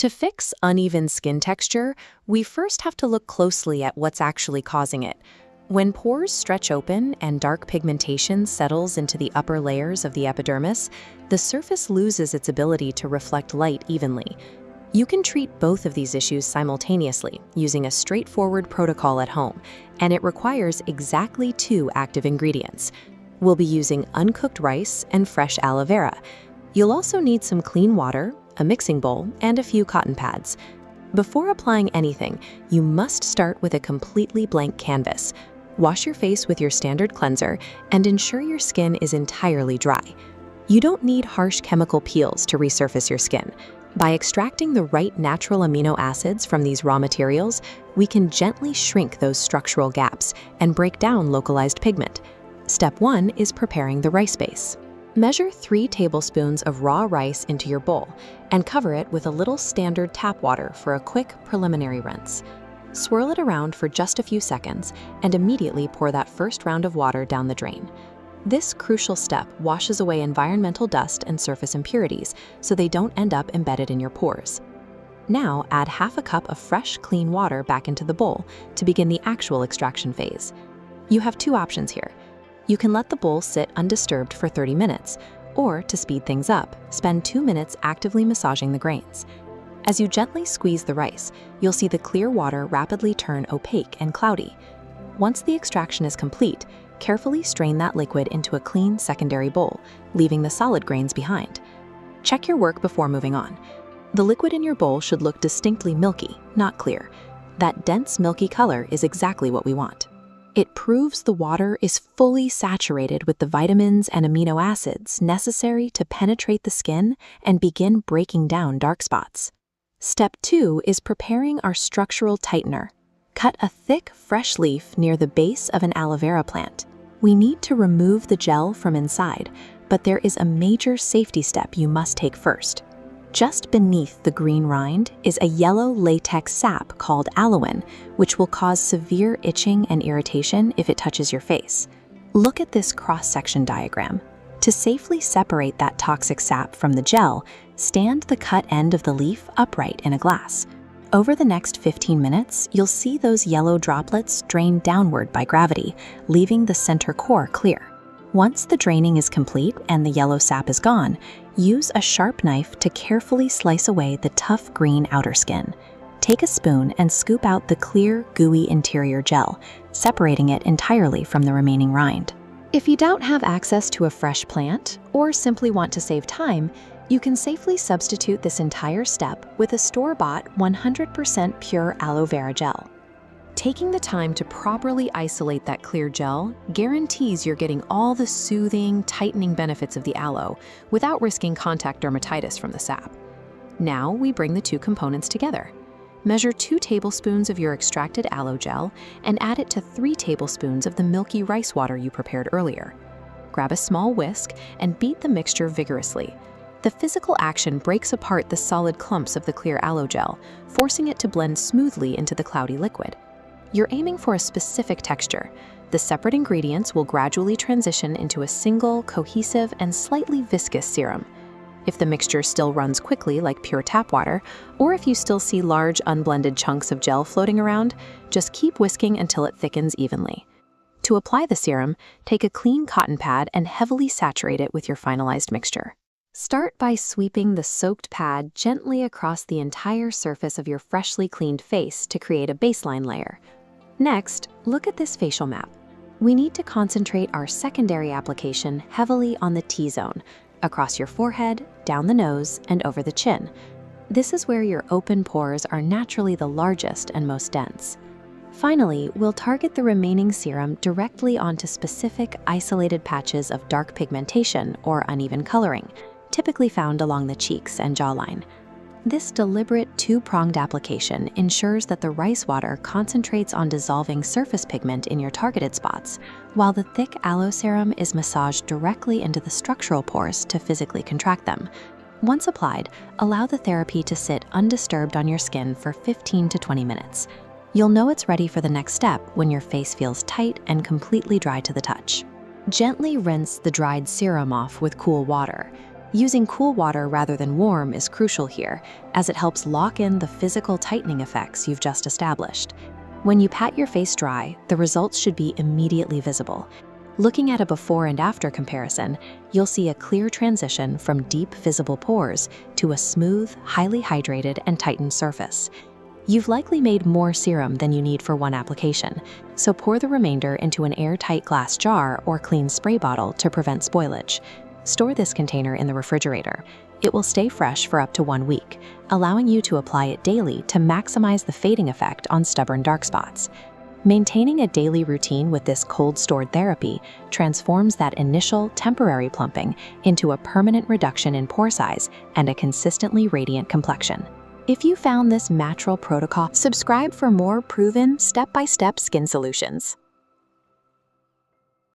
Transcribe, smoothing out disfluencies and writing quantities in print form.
To fix uneven skin texture, we first have to look closely at what's actually causing it. When pores stretch open and dark pigmentation settles into the upper layers of the epidermis, the surface loses its ability to reflect light evenly. You can treat both of these issues simultaneously using a straightforward protocol at home, and it requires exactly 2 active ingredients. We'll be using uncooked rice and fresh aloe vera. You'll also need some clean water, a mixing bowl, and a few cotton pads. Before applying anything, you must start with a completely blank canvas. Wash your face with your standard cleanser and ensure your skin is entirely dry. You don't need harsh chemical peels to resurface your skin. By extracting the right natural amino acids from these raw materials, we can gently shrink those structural gaps and break down localized pigment. Step 1 is preparing the rice base. Measure 3 tablespoons of raw rice into your bowl and cover it with a little standard tap water for a quick preliminary rinse. Swirl it around for just a few seconds and immediately pour that first round of water down the drain. This crucial step washes away environmental dust and surface impurities so they don't end up embedded in your pores. Now add half a cup of fresh, clean water back into the bowl to begin the actual extraction phase. You have 2 options here. You can let the bowl sit undisturbed for 30 minutes, or to speed things up, spend 2 minutes actively massaging the grains. As you gently squeeze the rice, you'll see the clear water rapidly turn opaque and cloudy. Once the extraction is complete, carefully strain that liquid into a clean secondary bowl, leaving the solid grains behind. Check your work before moving on. The liquid in your bowl should look distinctly milky, not clear. That dense milky color is exactly what we want. It proves the water is fully saturated with the vitamins and amino acids necessary to penetrate the skin and begin breaking down dark spots. Step 2 is preparing our structural tightener. Cut a thick, fresh leaf near the base of an aloe vera plant. We need to remove the gel from inside, but there is a major safety step you must take first. Just beneath the green rind is a yellow latex sap called aloin, which will cause severe itching and irritation if it touches your face. Look at this cross-section diagram. To safely separate that toxic sap from the gel, stand the cut end of the leaf upright in a glass. Over the next 15 minutes, you'll see those yellow droplets drain downward by gravity, leaving the center core clear. Once the draining is complete and the yellow sap is gone, use a sharp knife to carefully slice away the tough green outer skin. Take a spoon and scoop out the clear, gooey interior gel, separating it entirely from the remaining rind. If you don't have access to a fresh plant, or simply want to save time, you can safely substitute this entire step with a store-bought 100% pure aloe vera gel. Taking the time to properly isolate that clear gel guarantees you're getting all the soothing, tightening benefits of the aloe without risking contact dermatitis from the sap. Now we bring the 2 components together. Measure 2 tablespoons of your extracted aloe gel and add it to 3 tablespoons of the milky rice water you prepared earlier. Grab a small whisk and beat the mixture vigorously. The physical action breaks apart the solid clumps of the clear aloe gel, forcing it to blend smoothly into the cloudy liquid. You're aiming for a specific texture. The separate ingredients will gradually transition into a single, cohesive, and slightly viscous serum. If the mixture still runs quickly like pure tap water, or if you still see large unblended chunks of gel floating around, just keep whisking until it thickens evenly. To apply the serum, take a clean cotton pad and heavily saturate it with your finalized mixture. Start by sweeping the soaked pad gently across the entire surface of your freshly cleaned face to create a baseline layer. Next, look at this facial map. We need to concentrate our secondary application heavily on the T-zone, across your forehead, down the nose, and over the chin. This is where your open pores are naturally the largest and most dense. Finally, we'll target the remaining serum directly onto specific isolated patches of dark pigmentation or uneven coloring, typically found along the cheeks and jawline. This deliberate 2-pronged application ensures that the rice water concentrates on dissolving surface pigment in your targeted spots, while the thick aloe serum is massaged directly into the structural pores to physically contract them. Once applied, allow the therapy to sit undisturbed on your skin for 15 to 20 minutes. You'll know it's ready for the next step when your face feels tight and completely dry to the touch. Gently rinse the dried serum off with cool water. Using cool water rather than warm is crucial here, as it helps lock in the physical tightening effects you've just established. When you pat your face dry, the results should be immediately visible. Looking at a before and after comparison, you'll see a clear transition from deep visible pores to a smooth, highly hydrated and tightened surface. You've likely made more serum than you need for one application, so pour the remainder into an airtight glass jar or clean spray bottle to prevent spoilage. Store this container in the refrigerator. It will stay fresh for up to 1 week, allowing you to apply it daily to maximize the fading effect on stubborn dark spots. Maintaining a daily routine with this cold-stored therapy transforms that initial temporary plumping into a permanent reduction in pore size and a consistently radiant complexion. If you found this natural protocol, subscribe for more proven step-by-step skin solutions.